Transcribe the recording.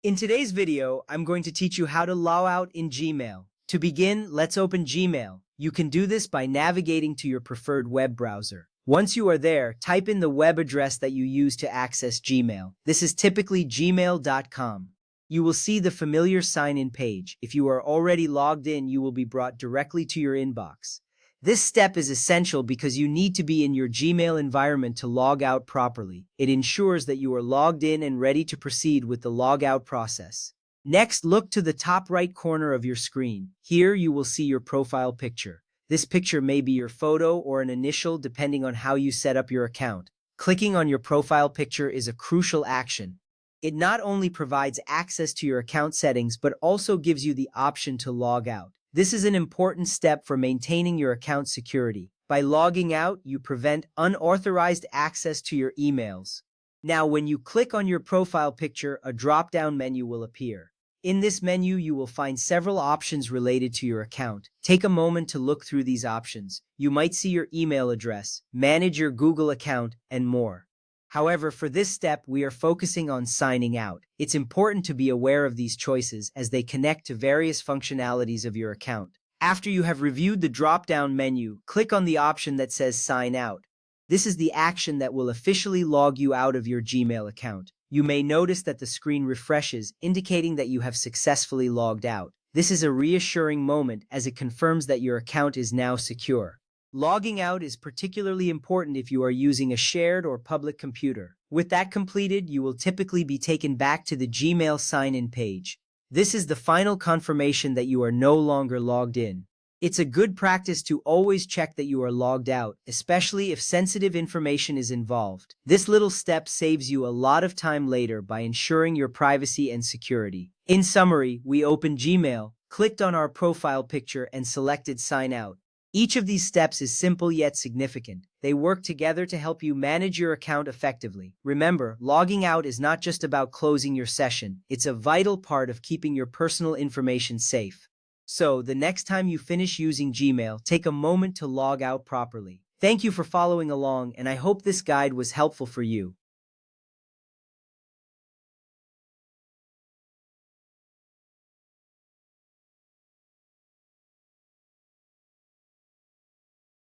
In today's video, I'm going to teach you how to log out in Gmail. To begin, let's open Gmail. You can do this by navigating to your preferred web browser. Once you are there, type in the web address that you use to access Gmail. This is typically gmail.com. You will see the familiar sign-in page. If you are already logged in, you will be brought directly to your inbox. This step is essential because you need to be in your Gmail environment to log out properly. It ensures that you are logged in and ready to proceed with the logout process. Next, look to the top right corner of your screen. Here you will see your profile picture. This picture may be your photo or an initial depending on how you set up your account. Clicking on your profile picture is a crucial action. It not only provides access to your account settings but also gives you the option to log out. This is an important step for maintaining your account security. By logging out, you prevent unauthorized access to your emails. Now, when you click on your profile picture, a drop-down menu will appear. In this menu, you will find several options related to your account. Take a moment to look through these options. You might see your email address, manage your Google account, and more. However, for this step, we are focusing on signing out. It's important to be aware of these choices as they connect to various functionalities of your account. After you have reviewed the drop-down menu, click on the option that says Sign Out. This is the action that will officially log you out of your Gmail account. You may notice that the screen refreshes, indicating that you have successfully logged out. This is a reassuring moment as it confirms that your account is now secure. Logging out is particularly important if you are using a shared or public computer. With that completed, you will typically be taken back to the Gmail sign-in page. This is the final confirmation that you are no longer logged in. It's a good practice to always check that you are logged out, especially if sensitive information is involved. This little step saves you a lot of time later by ensuring your privacy and security. In summary, we opened Gmail, clicked on our profile picture, and selected Sign Out. Each of these steps is simple yet significant. They work together to help you manage your account effectively. Remember, logging out is not just about closing your session. It's a vital part of keeping your personal information safe. So, the next time you finish using Gmail, take a moment to log out properly. Thank you for following along, and I hope this guide was helpful for you.